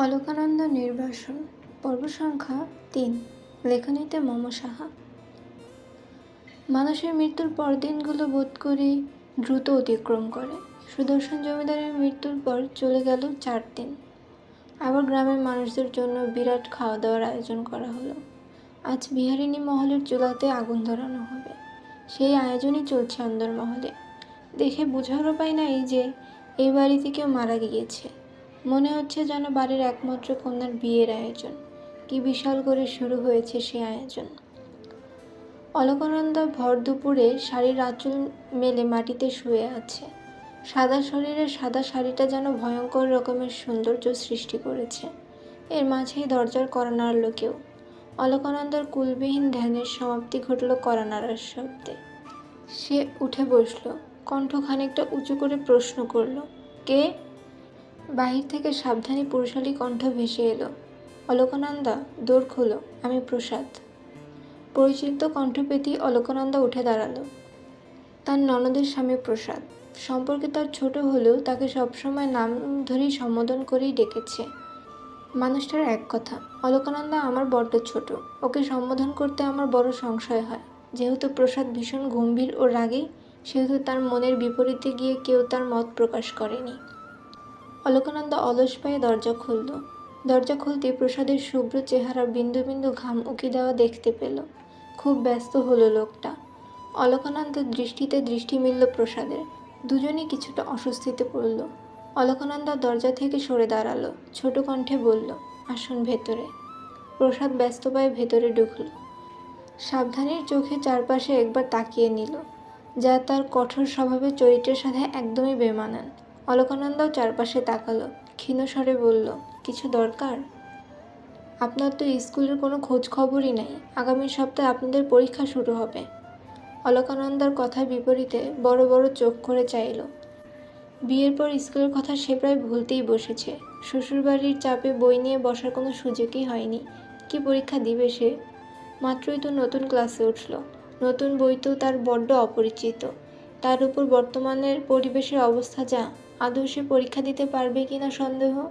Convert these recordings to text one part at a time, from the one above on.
অলকানন্দা নির্বাসন পর্ব সংখ্যা ৩। লেখনীতে মম সাহা। মানুষের মৃত্যুর পরদিনগুলো বোধ করি দ্রুত অতিক্রম করে। সুদর্শন জমিদারের মৃত্যুর পর চলে গেল ৪ দিন। আবার গ্রামের মানুষদের জন্য বিরাট খাওয়া দাওয়ার আয়োজন করা হলো। আজ বিহারিণী মহলের চুলাতে আগুন ধরানো হবে। সেই আয়োজনই চলছে অন্দরমহলে। দেখে বোঝার উপায় নাই যে এই বাড়িতে কেউ মারা গিয়েছে। মনে হচ্ছে যেন বাড়ির একমাত্র কন্যার বিয়ের আয়োজন। কি বিশাল করে শুরু হয়েছে সে আয়োজন। অলকানন্দা ভর দুপুরে শাড়ির আঁচল মেলে মাটিতে শুয়ে আছে। সাদা শরীরে সাদা শাড়িটা যেন ভয়ঙ্কর রকমের সৌন্দর্য সৃষ্টি করেছে। এর মাঝেই দরজার কড়া নাড়ল কেউ। অলকানন্দার কুলবিহীন ধ্যানের সমাপ্তি ঘটল কড়া নাড়ার শব্দে। সে উঠে বসল, কণ্ঠ খানিকটা উঁচু করে প্রশ্ন করল, কে? বাহির থেকে সাবধানী পুরুষালী কণ্ঠ ভেসে এলো, অলকানন্দা, দোর খোলো, আমি প্রসাদ। পরিচিত কণ্ঠ পেতেই অলকানন্দা উঠে দাঁড়ালো। তার ননদের স্বামী প্রসাদ। সম্পর্কে তার ছোট হলেও তাকে সবসময় নাম ধরেই সম্বোধন করেই ডেকেছে। মানুষটার এক কথা, অলকানন্দা আমার বড্ড ছোট, ওকে সম্বোধন করতে আমার বড় সংশয় হয়। যেহেতু প্রসাদ ভীষণ গম্ভীর ও রাগী, সেহেতু তার মনের বিপরীতে গিয়ে কেউ তার মত প্রকাশ করেনি। অলকানন্দা অলস পায়ে দরজা খুলল। দরজা খুলতেই প্রসাদের শুভ্র চেহারা বিন্দু বিন্দু ঘাম উকি দেওয়া দেখতে পেল। খুব ব্যস্ত হলো লোকটা। অলকানন্দার দৃষ্টিতে দৃষ্টি মিলল প্রসাদের। দুজনেই কিছুটা অস্বস্তিতে পড়ল। অলকানন্দা দরজা থেকে সরে দাঁড়ালো, ছোট কণ্ঠে বলল, আসুন ভেতরে। প্রসাদ ব্যস্ত পায়ে ভেতরে ঢুকল। সাবধানীর চোখে চারপাশে একবার তাকিয়ে নিল, যা তার কঠোর স্বভাবের চরিত্রের সাথে একদমই বেমানান। অলকানন্দাও চারপাশে তাকালো, ক্ষীণ স্বরে বলল, কিছু দরকার? আপনার তো স্কুলের কোনো খোঁজ খবরই নাই। আগামী সপ্তাহে আপনাদের পরীক্ষা শুরু হবে। অলকানন্দার কথার বিপরীতে বড় বড় চোখ করে চাইল। বিয়ের পর স্কুলের কথা সে প্রায় ভুলতেই বসেছে। শ্বশুরবাড়ির চাপে বই নিয়ে বসার কোনো সুযোগই হয়নি। কি পরীক্ষা দিবে সে? মাত্রই তো নতুন ক্লাসে উঠল। নতুন বই তো তার বড্ড অপরিচিত। তার উপর বর্তমানের পরিবেশের অবস্থা যা, আদৌ সে পরীক্ষা দিতে পারবে কিনা সন্দেহ।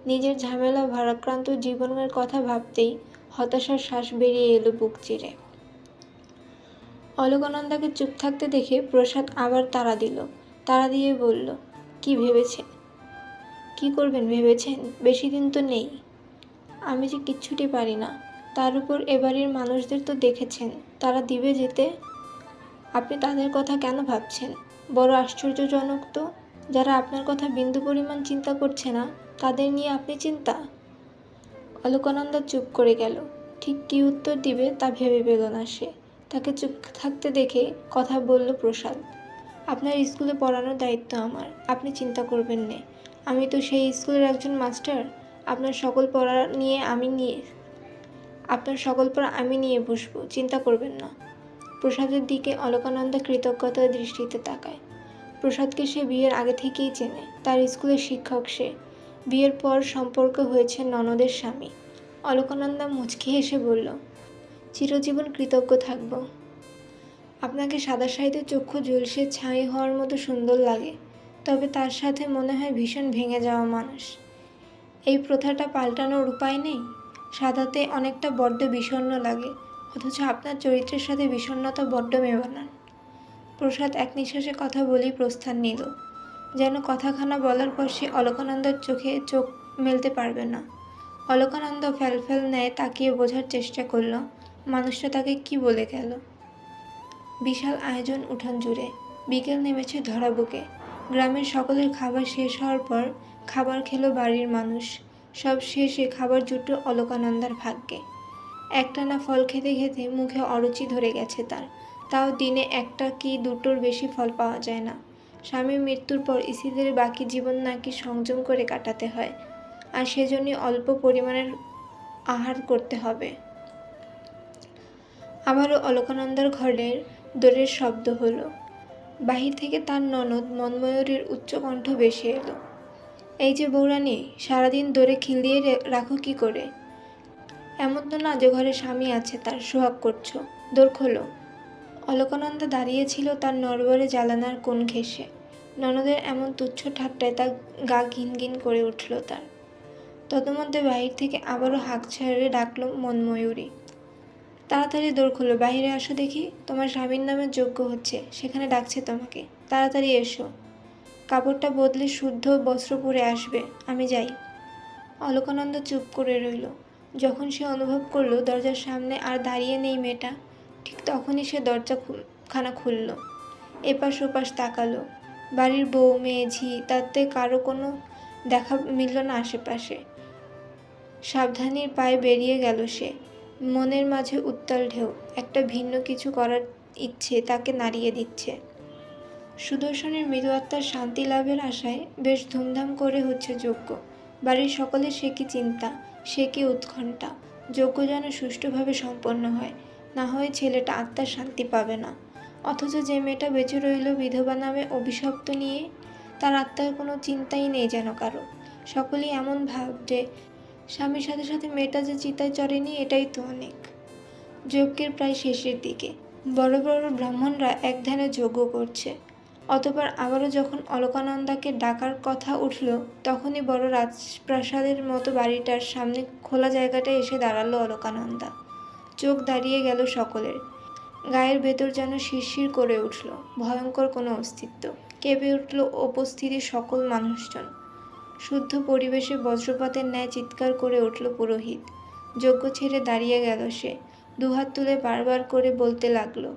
নিজের ঝামেলা ভারাক্রান্ত জীবনের কথা ভাবতেই হতাশার শ্বাস বেরিয়ে এলো বুক চিরে। অলকানন্দাকে চুপ থাকতে দেখে প্রসাদ আবার তাড়া দিল। তাড়া দিয়ে বলল, কি ভেবেছেন? কি করবেন ভেবেছেন? বেশি দিন তো নেই। আমি যে কিচ্ছুটি পারি না। তার উপর এবাড়ির মানুষদের তো দেখেছেন, তারা দিবে যেতে। আপনি তাদের কথা কেন ভাবছেন? বড় আশ্চর্যজনক তো। যারা আপনার কথা বিন্দু পরিমাণ চিন্তা করছে না, তাদের নিয়ে আপনি চিন্তা। অলকানন্দা চুপ করে গেল। ঠিক কী উত্তর দিবে তা ভেবে পেল না সে। তাকে চুপ থাকতে দেখে কথা বলল প্রসাদ, আপনার স্কুলে পড়ানোর দায়িত্ব আমার, আপনি চিন্তা করবেন না। আমি তো সেই স্কুলের একজন মাস্টার। আপনার সকল পড়া আমি নিয়ে বসবো, চিন্তা করবেন না। প্রসাদের দিকে অলকানন্দা কৃতজ্ঞতার দৃষ্টিতে তাকায়। প্রসাদকে সে বিয়ের আগে থেকেই চেনে। তার স্কুলের শিক্ষক সে। বিয়ের পর সম্পর্ক হয়েছে ননদের স্বামী। অলকানন্দা মুচকি হেসে বলল, চিরজীবন কৃতজ্ঞ থাকব। আপনাকে সাদা শাড়িতে চক্ষু ঝলসে ছাই হওয়ার মতো সুন্দর লাগে, তবে তার সাথে মনে হয় ভীষণ ভেঙে যাওয়া মানুষ। এই প্রথাটা পাল্টানোর উপায় নেই? সাদাতে অনেকটা বড্ড বিষণ্ণ লাগে, অথচ আপনার চরিত্রের সাথে বিষণ্ণতা বড্ড মেবানান। প্রসাদ এক নিঃশ্বাসে কথা বলেই প্রস্থান নিল। যেন কথাখানা বলার পর সে অলকানন্দার চোখে চোখ মেলতে পারবে না। অলকানন্দা ফ্যালফ্যাল ন্যায় তাকিয়ে বোঝার চেষ্টা করল মানুষটা তাকে কি বলে গেল। বিশাল আয়োজন উঠান জুড়ে। বিকেল নেমেছে ধরা বুকে। গ্রামের সকলের খাবার শেষ হওয়ার পর খাবার খেলো বাড়ির মানুষ। সব শেষে খাবার জুটল অলকানন্দার ভাগ্যে। একটানা ফল খেতে খেতে মুখে অরুচি ধরে গেছে তার। তাও দিনে একটা কি দুটোর বেশি ফল পাওয়া যায় না। স্বামীর মৃত্যুর পর স্ত্রীদের বাকি জীবন নাকি সংযম করে কাটাতে হয়, আর সেজন্যই অল্প পরিমাণের আহার করতে হবে। আবারও অলকানন্দার ঘরের দোরের শব্দ হলো। বাহির থেকে তার ননদ মন্ময়ূরীর উচ্চকণ্ঠ ভেসে এলো, এই যে বৌরানী, সারাদিন দোরে খিল দিয়ে রাখো কি করে? এমন তো না যে ঘরে স্বামী আছে তার সোহাগ করছো, দোর খোলো। অলকানন্দা দাঁড়িয়েছিল তার নড়বড়ে জ্বালানার কোণ ঘেঁষে। ননদের এমন তুচ্ছ ঠাট্টায় তার গা ঘিন ঘিন করে উঠল তার। তদমধ্যে বাহির থেকে আবারও হাঁক ছেড়ে ডাকল মনময়ূরী। তাড়াতাড়ি দৌড় খুলো, বাহিরে আসো দেখি, তোমার স্বামীর নামে যজ্ঞ হচ্ছে, সেখানে ডাকছে তোমাকে, তাড়াতাড়ি এসো। কাপড়টা বদলে শুদ্ধ বস্ত্র পরে আসবে, আমি যাই। অলকানন্দা চুপ করে রইল। যখন সে অনুভব করলো দরজার সামনে আর দাঁড়িয়ে নেই মেয়েটা, ঠিক তখনই সে দরজাখানা খুলল। এপাশ ওপাশ তাকালো। বাড়ির বউ, মেয়ে, ঝি তাতে কারো কোনো দেখা মিলল না আশেপাশে। সাবধানীর পায়ে বেরিয়ে গেল সে। মনের মাঝে উত্তাল ঢেউ, একটা ভিন্ন কিছু করার ইচ্ছে তাকে নাড়িয়ে দিচ্ছে। সুদর্শনের মৃদু আত্মার শান্তি লাভের আশায় বেশ ধুমধাম করে হচ্ছে যজ্ঞ। বাড়ির সকলের সে কি চিন্তা, সে কি উৎকণ্ঠা, যজ্ঞ যেন সুষ্ঠুভাবে সম্পন্ন হয়, না হয় ছেলেটা আত্মার শান্তি পাবে না। অথচ যে মেয়েটা বেঁচে রইল বিধবা নামে অভিশপ্ত নিয়ে, তার আত্মার কোনো চিন্তাই নেই যেন কারো। সকলেই এমন ভাব যে স্বামীর সাথে সাথে মেয়েটা যে চিতায় চড়েনি, এটাই তো অনেক। যজ্ঞের প্রায় শেষের দিকে বড় বড় ব্রাহ্মণরা এক ধ্যানে যজ্ঞ করছে। অতঃপর আবারও যখন অলকানন্দাকে ডাকার কথা উঠল, তখনই বড় রাজপ্রাসাদের মতো বাড়িটার সামনে খোলা জায়গাটায় এসে দাঁড়ালো অলকানন্দা। চোখ দাঁড়িয়ে গেল সকলের। গায়ের ভেতর যেন শিরশির করে উঠল ভয়ঙ্কর কোনো অস্তিত্ব। কেঁপে উঠল উপস্থিতি সকল মানুষজন। শুদ্ধ পরিবেশে বজ্রপাতের ন্যায় চিৎকার করে উঠল পুরোহিত। যজ্ঞ ছেড়ে দাঁড়িয়ে গেল সে। দুহাত তুলে বারবার করে বলতে লাগলো,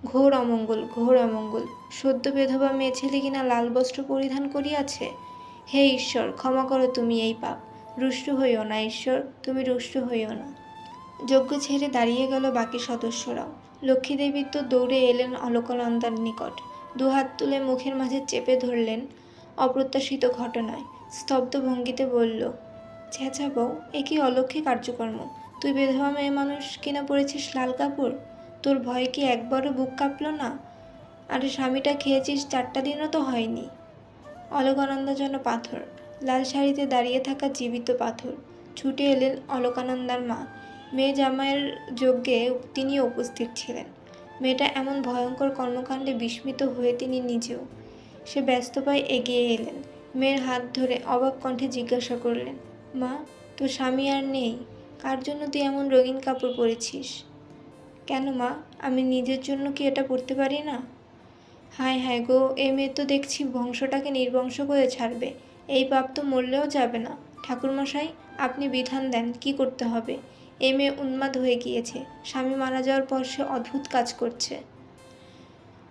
ঘোর অমঙ্গল, ঘোর অমঙ্গল। সদ্য বেধবা মেয়ে ছেলে কিনা লাল বস্ত্র পরিধান করিয়াছে। হে ঈশ্বর, ক্ষমা করো তুমি এই পাপ। রুষ্ট হইও না ঈশ্বর, তুমি রুষ্ট হইও না। যজ্ঞ ছেড়ে দাঁড়িয়ে গেল বাকি সদস্যরাও। লক্ষ্মীদেবী তো দৌড়ে এলেন অলকানন্দার নিকট। দুহাত তুলে মুখের মাঝে চেপে ধরলেন। অপ্রত্যাশিত ঘটনায় স্তব্ধ ভঙ্গিতে বলল, ছ্যাঁচা বউ, এ কি অলক্ষ্মী কার্যকর্ম? তুই বেধবা মেয়ে মানুষ কিনা পড়েছিস লাল কাপড়? তোর ভয় কি একবারও বুক কাঁপল না? আরে স্বামীটা খেয়েছিস 4টা দিনও তো হয়নি। অলকানন্দা যেন পাথর, লাল শাড়িতে দাঁড়িয়ে থাকা জীবিত পাথর। ছুটে এলেন অলকানন্দার মা। মেয়ে জামাইয়ের যজ্ঞে তিনি উপস্থিত ছিলেন। মেয়েটা এমন ভয়ঙ্কর কর্মকাণ্ডে বিস্মিত হয়ে তিনি নিজেও। সে ব্যস্ত পায়ে এগিয়ে এলেন। মেয়ের হাত ধরে অবাক কণ্ঠে জিজ্ঞাসা করলেন, মা, তোর স্বামী আর নেই? কার জন্য তুই এমন রঙিন কাপড় পরেছিস? কেন মা, আমি নিজের জন্য কি এটা পরতে পারি না? হায় হায় গো, এ মেয়ে তো দেখছি বংশটাকে নির্বংশ করে ছাড়বে। এই পাপ তো মরলেও যাবে না। ঠাকুরমশাই, আপনি বিধান দেন কি করতে হবে। এ মেয়ে উন্মাদ হয়ে গিয়েছে। স্বামী মারা যাওয়ার পর সে অদ্ভুত কাজ করছে।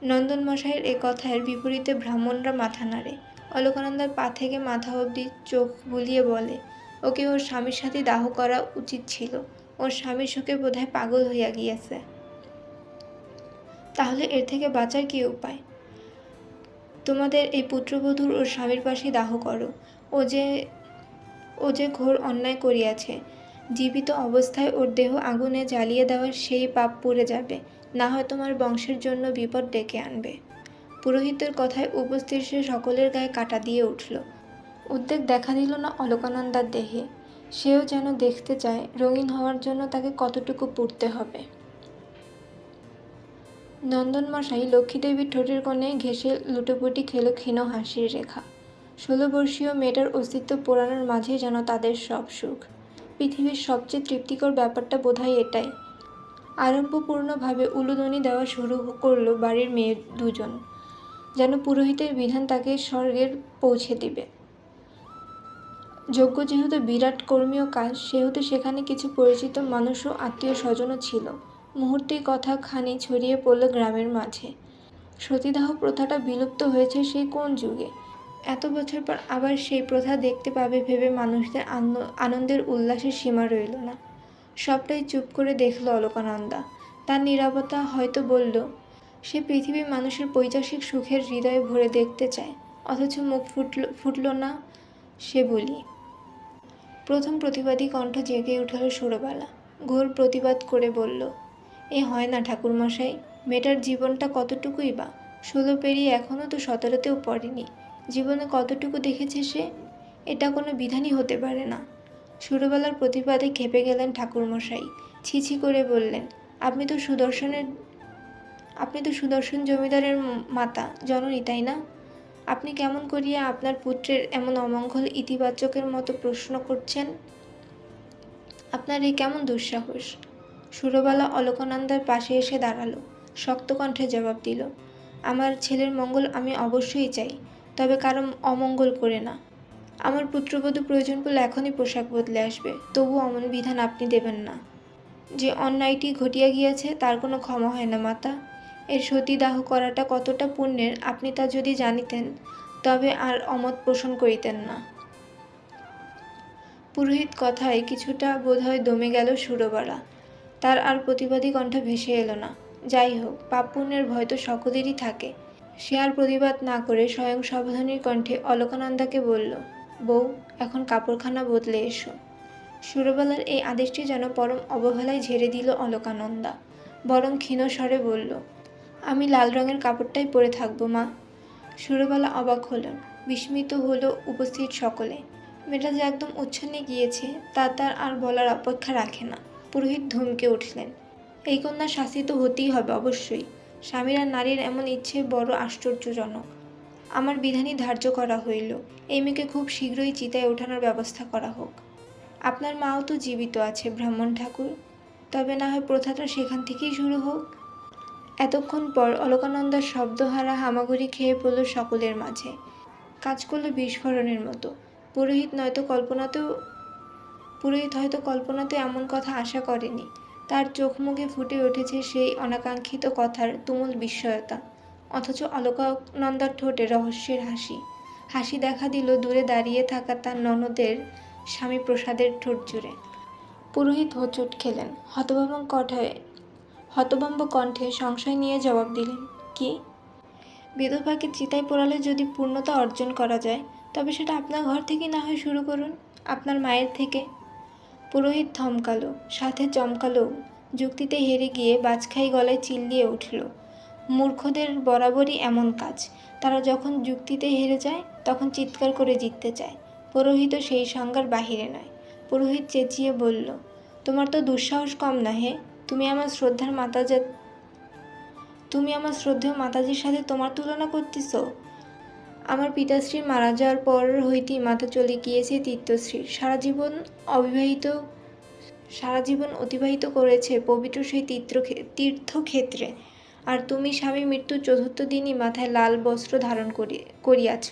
নন্দনমশাইয়ের এ কথার বিপরীতে ব্রাহ্মণরা মাথা নাড়ে। অলকানন্দার পা থেকে মাথা অবধি চোখ বুলিয়ে বলে, ওকে ওর স্বামীর সাথে দাহ করা উচিত ছিল। ওর স্বামীর শোকে বোধহয় পাগল হইয়া গিয়েছে। তাহলে এর থেকে বাঁচার কী উপায়? তোমাদের এই পুত্রবধূর ওর স্বামীর পাশে দাহ করো। ও যে ঘোর অন্যায় করিয়াছে। জীবিত অবস্থায় ওর দেহ আগুনে জ্বালিয়ে দেওয়ার সেই পাপ পড়ে যাবে, না হয় তোমার বংশের জন্য বিপদ ডেকে আনবে। পুরোহিতের কথায় উপস্থিত সে সকলের গায়ে কাঁটা দিয়ে উঠল। উদ্বেগ দেখা দিল না অলকানন্দার দেহে। সেও যেন দেখতে চায় রঙিন হওয়ার জন্য তাকে কতটুকু পুড়তে হবে। নন্দনমশাই লক্ষ্মীদেবীর ঠোঁটের কোণে ঘেঁষে লুটোপুটি খেল ক্ষীণ হাসির রেখা। 16 বর্ষীয় মেয়েটার অস্তিত্ব পোড়ানোর মাঝেই যেন তাদের সব সুখ। পৃথিবীর সবচেয়ে তৃপ্তিকর ব্যাপারটা বোধহয় এটাই। আরম্ভপূর্ণভাবে উলুধ্বনি দেওয়া শুরু করল বাড়ির মেয়ে দুজন, যেন পুরোহিতের বিধান তাকে স্বর্গের পৌঁছে দিবে। যজ্ঞ যেহেতু বিরাট কর্মীয় কাজ, সেহেতু সেখানে কিছু পরিচিত মানুষ ও আত্মীয় স্বজনও ছিল। মুহূর্তেই কথা খানি ছড়িয়ে পড়ল গ্রামের মাঝে। সতীদাহ প্রথাটা বিলুপ্ত হয়েছে সেই কোন যুগে? এত বছর পর আবার সেই প্রথা দেখতে পাবে ভেবে মানুষদের আনন্দের উল্লাসের সীমা রইল না। সবটাই চুপ করে দেখল অলকানন্দা। তার নীরবতা হয়তো বলল, সে পৃথিবীর মানুষের পৈশাসিক সুখের হৃদয়ে ভরে দেখতে চায়, অথচ মুখ ফুটল না সে বলি। প্রথম প্রতিবাদী কণ্ঠ জেগে উঠল সুরবালা। ঘোর প্রতিবাদ করে বলল, এ হয় না ঠাকুরমশাই। মেয়েটার জীবনটা কতটুকুই বা? 16 পেরিয়ে এখনও তো 17তেও পড়েনি। জীবনে কতটুকু দেখেছে সে? এটা কোনো বিধানই হতে পারে না। সুরবালার প্রতিবাদে ক্ষেপে গেলেন ঠাকুরমশাই। ছিছি করে বললেন, আপনি তো সুদর্শন জমিদারের মাতা জননী, তাই না? আপনি কেমন করিয়া আপনার পুত্রের এমন অমঙ্গল ইতিবাচকের মতো প্রশ্ন করছেন? আপনার এই কেমন দুঃসাহস? সুরবালা অলকানন্দার পাশে এসে দাঁড়ালো, শক্ত কণ্ঠে জবাব দিল, আমার ছেলের মঙ্গল আমি অবশ্যই চাই, তবে কারো অমঙ্গল করে না। আমার পুত্রবধূ প্রয়োজন পড়লে এখনই পোশাক বদলে আসবে, তবু অমন বিধান আপনি দেবেন না। যে অন্যায়টি ঘটিয়া গিয়াছে তার কোনো ক্ষমা হয় না মাতা। এর সতীদাহ করাটা কতটা পুণ্যের আপনি তা যদি জানিতেন তবে আর অমত পোষণ করিতেন না। পুরোহিত কথায় কিছুটা বোধহয় দমে গেল সুরবালা। তার আর প্রতিবাদী কণ্ঠ ভেসে এলো না। যাই হোক, পাপ পুণ্যের ভয় তো সকলেরই থাকে। সে আর প্রতিবাদ না করে স্বয়ং সাবধানীর কণ্ঠে অলকানন্দাকে বলল, বউ, এখন কাপড়খানা বদলে এসো। সুরবালার এই আদেশটি যেন পরম অবহেলায় ঝেড়ে দিল অলকানন্দা। বরং ক্ষীণ স্বরে বলল, আমি লাল রঙের কাপড়টাই পরে থাকবো মা। সুরবালা অবাক হলেন, বিস্মিত হলো উপস্থিত সকলে। মেয়েটা যে একদম উচ্ছন্নে গিয়েছে তা তার আর বলার অপেক্ষা রাখে না। পুরোহিত ধমকে উঠলেন, এই কন্যা শাস্তি তো হতেই হবে অবশ্যই। স্বামীর আর নারীর এমন ইচ্ছে বড় আশ্চর্যজনক। আমার বিধানই ধার্য করা হইল, এই মেয়েকে খুব শীঘ্রই চিতায় ওঠানোর ব্যবস্থা করা হোক। আপনার মাও তো জীবিত আছে ব্রাহ্মণ ঠাকুর, তবে না হয় প্রথাটা সেখান থেকেই শুরু হোক। এতক্ষণ পর অলকানন্দার শব্দহারা হামাগুড়ি খেয়ে পড়ল সকলের মাঝে। কাজ করল বিস্ফোরণের মতো। পুরোহিত হয়তো কল্পনাতে এমন কথা আশা করেনি। তার চোখ মুখে ফুটে উঠেছে সেই অনাকাঙ্ক্ষিত কথার তুমুল বিস্ময়তা। অথচ অলকানন্দার ঠোঁটে রহস্যের হাসি। হাসি দেখা দিল দূরে দাঁড়িয়ে থাকা তার ননদের স্বামী প্রসাদের ঠোঁট জুড়ে। পুরোহিত হোঁচট খেলেন। হতভম্ব কণ্ঠে সংশয় নিয়ে জবাব দিলেন, কি? বিধবাকে চিতায় পোড়ালে যদি পূর্ণতা অর্জন করা যায়, তবে সেটা আপনার ঘর থেকে না হয় শুরু করুন, আপনার মায়ের থেকে। পুরোহিত থমকালো, সাথে চমকালো। যুক্তিতে হেরে গিয়ে বাজখাই গলায় চিল্লিয়ে উঠল, মূর্খদের বরাবরই এমন কাজ। তারা যখন যুক্তিতে হেরে যায় তখন চিৎকার করে জিততে চায়। পুরোহিতও সেই সংজ্ঞার বাহিরে নয়। পুরোহিত চেঁচিয়ে বলল, তোমার তো দুঃসাহস কম না হে। তুমি আমার শ্রদ্ধেয় মাতাজির সাথে তোমার তুলনা করতেছ? আমার পিতাশ্রী মারা যাওয়ার পর হইতেই মাথা চলে গিয়েছে তীর্থশ্রীর। সারা জীবন অতিবাহিত করেছে পবিত্র সেই তীর্থক্ষেত্রে। আর তুমি স্বামী মৃত্যুর চতুর্থ দিনই মাথায় লাল বস্ত্র ধারণ করিয়াছ।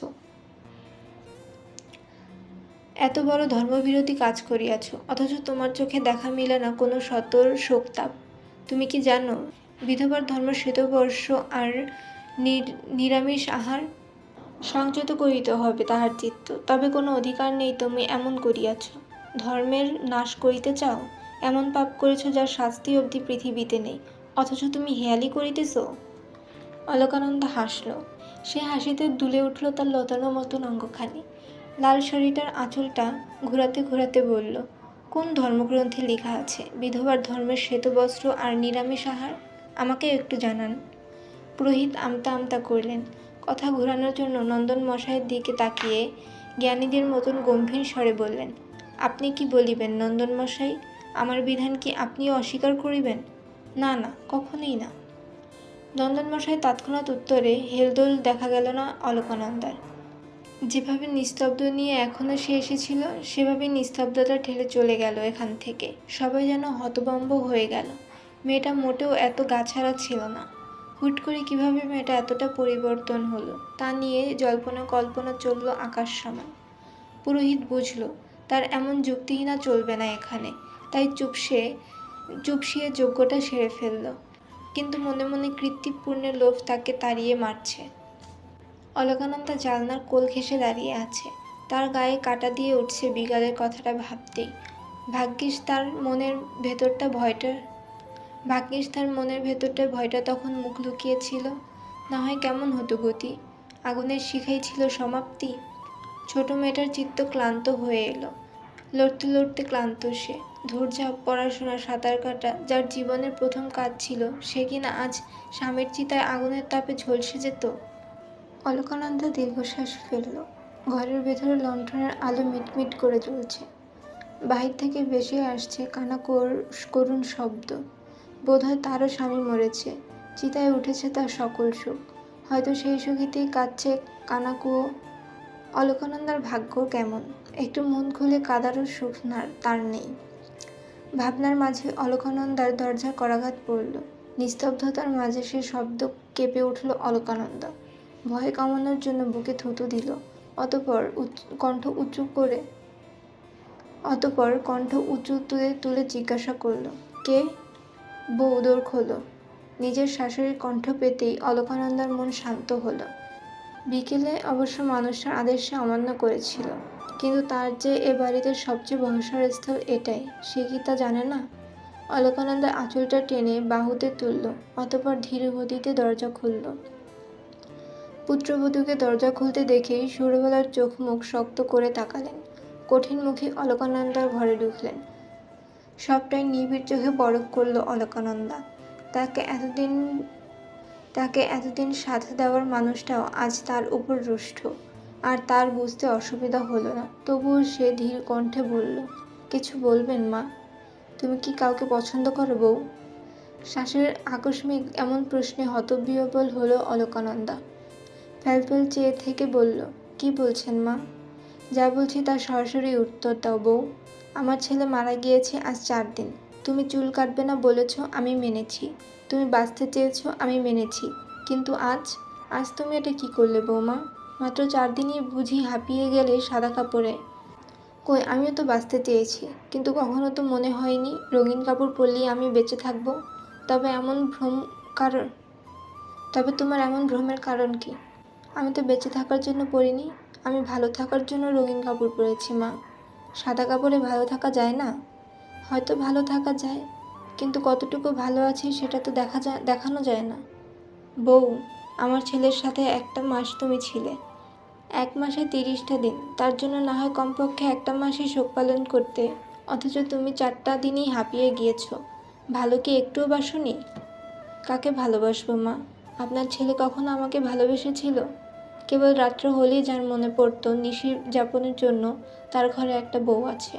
এত বড় ধর্মবিরোধী কাজ করিয়াছ, অথচ তোমার চোখে দেখা মিলে না কোনো সতর শোকতাপ। তুমি কি জানো বিধবার ধর্ম শ্বেতবর্ষ আর নিরামিষ আহার? সংযত করিতে হবে তাহার চিত্ত, তবে কোনো অধিকার নেই তুমি এমন করিয়াছ। ধর্মের নাশ করিতে চাও? এমন পাপ করেছ যার শাস্তি অবধি পৃথিবীতে নেই, অথচ তুমি হেয়ালি করিতেছ? অলকানন্দা হাসল। সে হাসিতে দুলে উঠল তার লতানো মতন অঙ্গখানি। লাল শাড়িটার আঁচলটা ঘোরাতে ঘোরাতে বলল, কোন ধর্মগ্রন্থে লেখা আছে বিধবার ধর্মের শ্বেতবস্ত্র আর নিরামিষ আহার? আমাকে একটু জানান। পুরোহিত আমতা আমতা করলেন। কথা ঘোরানোর জন্য নন্দন মশাইয়ের দিকে তাকিয়ে জ্ঞানীদের মতন গম্ভীর স্বরে বললেন, আপনি কি বলিবেন নন্দন মশাই? আমার বিধান কি আপনিও অস্বীকার করিবেন? না না, কখনোই না। নন্দন মশাই তৎক্ষণাৎ উত্তরে হেলদোল দেখা গেল না অলকানন্দার। যেভাবে নিস্তব্ধ নিয়ে এখনও সে এসেছিল সেভাবেই নিস্তব্ধতা ঠেলে চলে গেল এখান থেকে। সবাই যেন হতভম্ব হয়ে গেল। মেয়েটা মোটেও এত গাছাড়া ছিল না। হুট করে কিভাবে মেয়েটা এতটা পরিবর্তন হলো তা নিয়ে জল্পনা কল্পনা চলল আকাশ সমান। পুরোহিত বুঝল তার এমন যুক্তিহীনা চলবে না এখানে, তাই চুপসিয়ে যজ্ঞটা সেরে ফেলল। কিন্তু মনে মনে কৃত্তিপূর্ণের লোভ তাকে তাড়িয়ে মারছে। অলকানন্দা জালনার কোল ঘেঁষে দাঁড়িয়ে আছে। তার গায়ে কাঁটা দিয়ে উঠছে বিকালের কথাটা ভাবতেই। ভাগ্যিস তার মনের ভেতরটার ভয়টা তখন মুখ লুকিয়েছিল। না হয় কেমন হতো গতি? আগুনের শিখাই ছিল সমাপ্তি। ছোট মেয়েটার চিত্ত ক্লান্ত হয়ে এলো। লড়তে লড়তে ক্লান্ত সে। ধৈর্য, পড়াশোনা, সাঁতার কাটা, যার জীবনের প্রথম কাজ ছিল, সে কিনা আজ স্বামীর চিতায় আগুনের তাপে ঝলসে যেত। অলকানন্দা দীর্ঘশ্বাস ফেলল। ঘরের ভেতরে লণ্ঠনের আলো মিটমিট করে জ্বলছে। বাহির থেকে ভেসে আসছে কানা করুণ শব্দ। বোধহয় তারও স্বামী মরেছে। চিতায় উঠেছে তার সকল সুখ। হয়তো সেই সুখীতেই কাঁদছে কানাকুয়ো। অলকানন্দার ভাগ্য কেমন, একটু মন খুলে কাদারও সুখ তার নেই। ভাবনার মাঝে অলকানন্দার দরজার করাঘাত পড়ল। নিস্তব্ধতার মাঝে সে শব্দ কেঁপে উঠল অলকানন্দা। ভয় কমানোর জন্য বুকে থুতু দিল। অতঃপর কণ্ঠ উঁচু তুলে তুলে জিজ্ঞাসা করল, কে? বউ, দোর খোলো। নিজের শাশুড়ির কণ্ঠ পেতেই অলকানন্দার মন শান্ত হলো। বিকেলে অবশ্য মানুষটার আদেশ সে অমান্য করেছিল, কিন্তু তার যে এ বাড়িতে সবচেয়ে ভরসার স্থল এটাই, সে কি তা জানে না? অলকানন্দা আঁচলটা টেনে বাহুতে তুলল, অতঃপর ধীর গতিতে দরজা খুলল। পুত্রবধূকে দরজা খুলতে দেখেই সুরবালার চোখ মুখ শক্ত করে তাকালেন। কঠিন মুখে অলকানন্দার ঘরে ঢুকলেন। সবটাই নিবিড় চোখে পরখ করল অলকানন্দা। তাকে এতদিন সাথ দেওয়ার মানুষটাও আজ তার উপর রুষ্ট, আর তার বুঝতে অসুবিধা হলো না। তবুও সে ধীর কণ্ঠে বলল, কিছু বলবেন মা? তুমি কি কাউকে পছন্দ করো বউ? শাশুড়ির আকস্মিক এমন প্রশ্নে হতবিহ্বল হলো অলকানন্দা। ফ্যালফ্যাল চেয়ে থেকে বলল, কি বলছেন মা? যা বলছি তার সরাসরি উত্তর দাও বউ। আমার ছেলে মারা গিয়েছে আজ 4 দিন। তুমি চুল কাটবে না বলেছ, আমি মেনেছি। তুমি বাঁচতে চেয়েছ, আমি মেনেছি। কিন্তু আজ তুমি এটা কি করলে বৌমা? মাত্র 4 দিনই বুঝি হাঁপিয়ে গেলে সাদা কাপড়ে? কই, আমিও তো বাঁচতে চেয়েছি, কিন্তু কখনো তো মনে হয়নি রঙিন কাপড় পরলেই আমি বেঁচে থাকবো। তবে তোমার এমন ভ্রমের কারণ কি? আমি তো বেঁচে থাকার জন্য পরিনি, আমি ভালো থাকার জন্য রঙিন কাপড় পরেছি মা। সাদা কাপড়ে ভালো থাকা যায় না? হয়তো ভালো থাকা যায়, কিন্তু কতটুকু ভালো আছি সেটা তো দেখানো যায় না। বউ, আমার ছেলের সাথে 1টা মাস তুমি ছিলে। 1 মাসে 30টা দিন, তার জন্য না হয় কমপক্ষে 1টা মাসই শোক পালন করতে, অথচ তুমি 4টা দিনই হাঁপিয়ে গিয়েছ। ভালো কি একটুও বাসনি? কাকে ভালোবাসবো মা? আপনার ছেলে কখনো আমাকে ভালোবেসেছিল? কেবল রাত্র হলেই যার মনে পড়তো নিশি যাপনের জন্য তার ঘরে একটা বউ আছে।